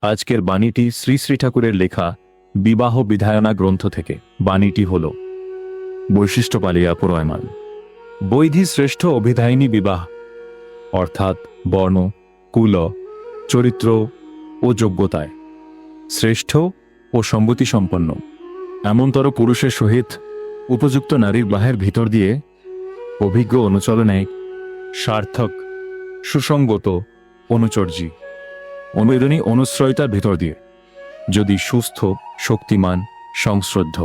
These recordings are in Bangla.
আজকের বাণীটি শ্রী শ্রী ঠাকুরের লেখা বিবাহ বিধায়না গ্রন্থ থেকে। বাণীটি হল বৈশিষ্ট্য পালিয়া পুরয়মান। বৈধি শ্রেষ্ঠ অভিধায়িনী বিবাহ, অর্থাৎ বর্ণ, কুল, চরিত্র ও যোগ্যতায় শ্রেষ্ঠ ও সম্মতি সম্পন্ন এমনতর পুরুষের সহিত উপযুক্ত নারীর বাহের ভিতর দিয়ে অভিজ্ঞ অনুচলনায় সার্থক, সুসঙ্গত, অনুচর্যী, অনুবেদনী অনুশ্রয়তার ভিতর দিয়ে যদি সুস্থ, শক্তিমান, সংশ্রদ্ধ,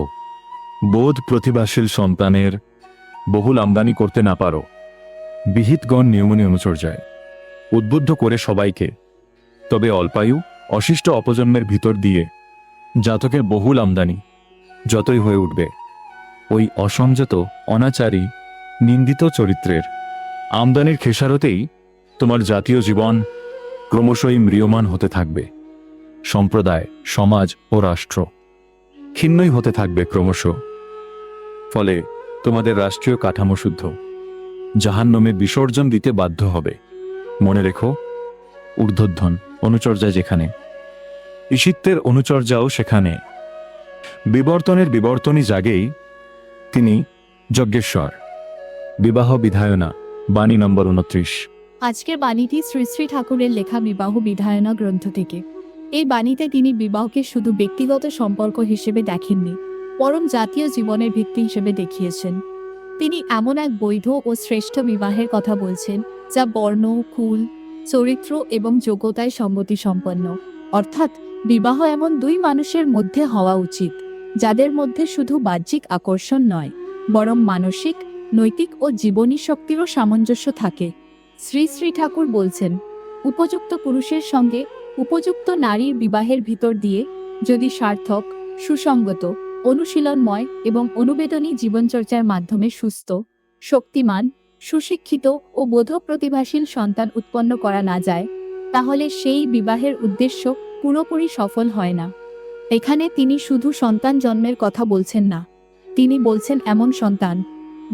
বোধ প্রতিভাশীল সন্তানের বহুল আমদানি করতে না পারো, বিহিতগণ নিয়মনী অনুচর্যায় উদ্বুদ্ধ করে সবাইকে, তবে অল্পায়ু অশিষ্ট অপজন্মের ভিতর দিয়ে জাতকের বহুল আমদানি যতই হয়ে উঠবে, ওই অসংযত, অনাচারী, নিন্দিত চরিত্রের আমদানির খেসারতেই তোমার জাতীয় জীবন ক্রমশই ম্রিয়মান হতে থাকবে। সম্প্রদায়, সমাজ ও রাষ্ট্র ক্ষীণই হতে থাকবে ক্রমশ। ফলে তোমাদের রাষ্ট্রীয় কাঠামো শুদ্ধ জাহান্নামে বিসর্জন দিতে বাধ্য হবে। মনে রেখো, ঊর্ধ্বধ্বন অনুচর্যা যেখানে, ঈশিত্বের অনুচর্যাও সেখানে। বিবর্তনের বিবর্তনই জাগেই তিনি যজ্ঞেশ্বর। বিবাহ বিধায়না, বাণী নম্বর 29। আজকের বাণীটি শ্রী শ্রী ঠাকুরের লেখা বিবাহ বিধায়না গ্রন্থ থেকে। এই বাণীতে তিনি বিবাহকে শুধু ব্যক্তিগত সম্পর্ক হিসেবে দেখেননি, বরং জাতীয় জীবনের ভিত্তি হিসেবে দেখিয়েছেন। তিনি এমন এক বৈধ ও শ্রেষ্ঠ বিবাহের কথা বলছেন যা বর্ণ, কুল, চরিত্র এবং যোগ্যতায় সম্মতি সম্পন্ন। অর্থাৎ বিবাহ এমন দুই মানুষের মধ্যে হওয়া উচিত যাদের মধ্যে শুধু বাহ্যিক আকর্ষণ নয়, বরং মানসিক, নৈতিক ও জীবনী শক্তিরও সামঞ্জস্য থাকে। শ্রী শ্রী ঠাকুর বলছেন, উপযুক্ত পুরুষের সঙ্গে উপযুক্ত নারীর বিবাহের ভিতর দিয়ে যদি সার্থক, সুসঙ্গত, অনুশীলনময় এবং অনুবেদনী জীবনচর্চার মাধ্যমে সুস্থ, শক্তিমান, সুশিক্ষিত ও বোধ প্রতিভাশীল সন্তান উৎপন্ন করা না যায়, তাহলে সেই বিবাহের উদ্দেশ্য পুরোপুরি সফল হয় না। এখানে তিনি শুধু সন্তান জন্মের কথা বলছেন না, তিনি বলছেন এমন সন্তান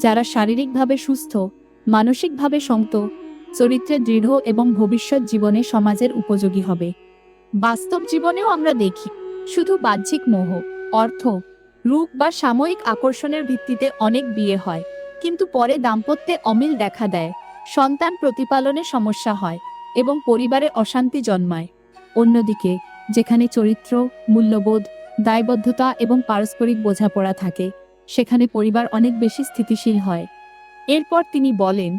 যারা শারীরিকভাবে সুস্থ, মানসিকভাবে শক্ত, চরিত্রে দৃঢ় এবং ভবিষ্যৎ জীবনে সমাজের উপযোগী হবে। বাস্তব জীবনেও আমরা দেখি, শুধু বাহ্যিক মোহ, অর্থ, রূপ বা সাময়িক আকর্ষণের ভিত্তিতে অনেক বিয়ে হয়, কিন্তু পরে দাম্পত্যে অমিল দেখা দেয়, সন্তান প্রতিপালনে সমস্যা হয় এবং পরিবারে অশান্তি জন্মায়। অন্যদিকে যেখানে চরিত্র, মূল্যবোধ, দায়বদ্ধতা এবং পারস্পরিক বোঝাপড়া থাকে, সেখানে পরিবার অনেক বেশি স্থিতিশীল হয়। এরপর তিনি বলেন,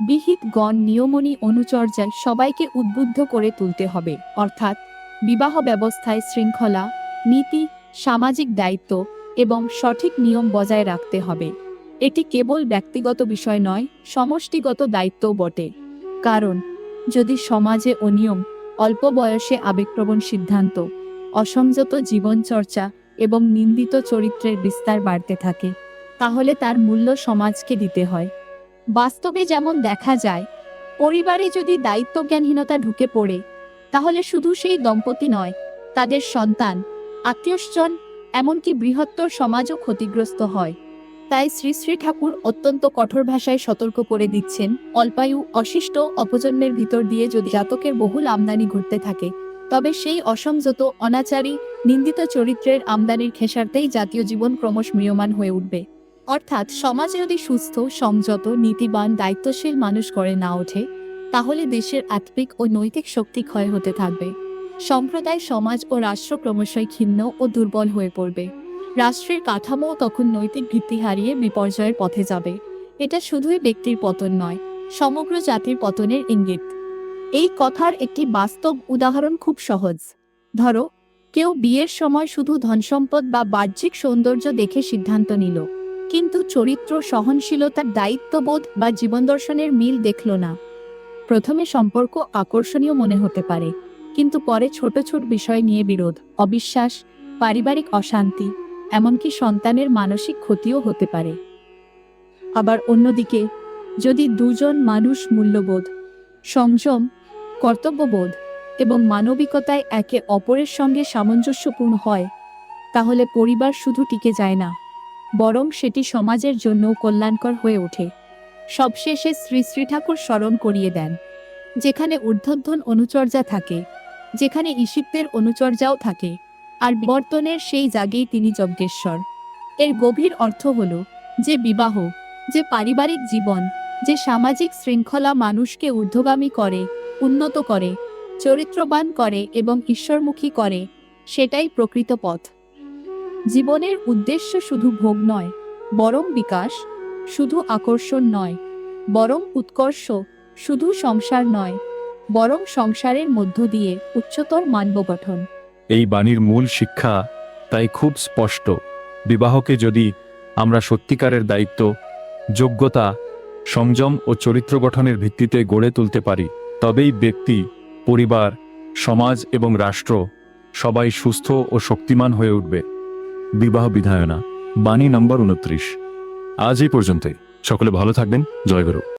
বিহিতগণ নিয়মনী অনুচর্যায় সবাইকে উদ্বুদ্ধ করে তুলতে হবে। অর্থাৎ বিবাহ ব্যবস্থায় শৃঙ্খলা, নীতি, সামাজিক দায়িত্ব এবং সঠিক নিয়ম বজায় রাখতে হবে। এটি কেবল ব্যক্তিগত বিষয় নয়, সমষ্টিগত দায়িত্বও বটে। কারণ যদি সমাজে অনিয়ম, অল্প বয়সে আবেগপ্রবণ সিদ্ধান্ত, অসংযত জীবনচর্চা এবং নিন্দিত চরিত্রের বিস্তার বাড়তে থাকে, তাহলে তার মূল্য সমাজকে দিতে হয়। বাস্তবে যেমন দেখা যায়, পরিবারে যদি দায়িত্বজ্ঞানহীনতা ঢুকে পড়ে, তাহলে শুধু সেই দম্পতি নয়, তাদের সন্তান, আত্মীয়স্বজন, এমনকি বৃহত্তর সমাজও ক্ষতিগ্রস্ত হয়। তাই শ্রী শ্রী ঠাকুর অত্যন্ত কঠোর ভাষায় সতর্ক করে দিচ্ছেন, অল্পায়ু, অশিষ্ট অপজন্মের ভিতর দিয়ে যদি জাতকের বহুল আমদানি ঘটতে থাকে, তবে সেই অসংযত, অনাচারী, নিন্দিত চরিত্রের আমদানির খেসারতেই জাতীয় জীবন ক্রমশ ম্রিয়মান হয়ে উঠবে। অর্থাৎ সমাজে যদি সুস্থ, সংযত, নীতিবান, দায়িত্বশীল মানুষ গড়ে না ওঠে, তাহলে দেশের আত্মিক ও নৈতিক শক্তি ক্ষয় হতে থাকবে। সম্প্রদায়, সমাজ ও রাষ্ট্র ক্রমশই ক্ষীণ ও দুর্বল হয়ে পড়বে। রাষ্ট্রের কাঠামো তখন নৈতিক ভিত্তি হারিয়ে বিপর্যয়ের পথে যাবে। এটা শুধুই ব্যক্তির পতন নয়, সমগ্র জাতির পতনের ইঙ্গিত। এই কথার একটি বাস্তব উদাহরণ খুব সহজ। ধরো, কেউ বিয়ের সময় শুধু ধনসম্পদ বা বাহ্যিক সৌন্দর্য দেখে সিদ্ধান্ত নিল, কিন্তু চরিত্র, সহনশীলতার, দায়িত্ববোধ বা জীবনদর্শনের মিল দেখল না। প্রথমে সম্পর্ক আকর্ষণীয় মনে হতে পারে, কিন্তু পরে ছোট ছোট বিষয় নিয়ে বিরোধ, অবিশ্বাস, পারিবারিক অশান্তি, এমনকি সন্তানের মানসিক ক্ষতিও হতে পারে। আবার অন্যদিকে যদি দুজন মানুষ মূল্যবোধ, সংযম, কর্তব্যবোধ এবং মানবিকতায় একে অপরের সঙ্গে সামঞ্জস্যপূর্ণ হয়, তাহলে পরিবার শুধু টিকে যায় না, বরং সেটি সমাজের জন্য কল্যাণকর হয়ে ওঠে। সবশেষে শ্রী শ্রী ঠাকুর স্মরণ করিয়ে দেন, যেখানে ঊর্ধ্বধ্বন অনুচর্যা থাকে, যেখানে ঈশিপ্তের অনুচর্যাও থাকে, আর বিবর্তনের সেই জাগেই তিনি যজ্ঞেশ্বর। এর গভীর অর্থ হল যে বিবাহ, যে পারিবারিক জীবন, যে সামাজিক শৃঙ্খলা মানুষকে ঊর্ধ্বগামী করে, উন্নত করে, চরিত্রবান করে এবং ঈশ্বরমুখী করে, সেটাই প্রকৃত পথ। জীবনের উদ্দেশ্য শুধু ভোগ নয়, বরং বিকাশ; শুধু আকর্ষণ নয়, বরং উৎকর্ষ; শুধু সংসার নয়, বরং সংসারের মধ্য দিয়ে উচ্চতর মানব গঠন। এই বাণীর মূল শিক্ষা তাই খুব স্পষ্ট। বিবাহকে যদি আমরা সত্যিকারের দায়িত্ব, যোগ্যতা, সংযম ও চরিত্র গঠনের ভিত্তিতে গড়ে তুলতে পারি, তবেই ব্যক্তি, পরিবার, সমাজ এবং রাষ্ট্র সবাই সুস্থ ও শক্তিমান হয়ে উঠবে। বিবাহ বিধায়না, বাণী নম্বর 29। আজ এই পর্যন্তই। সকলে ভালো থাকবেন। জয় গুরু।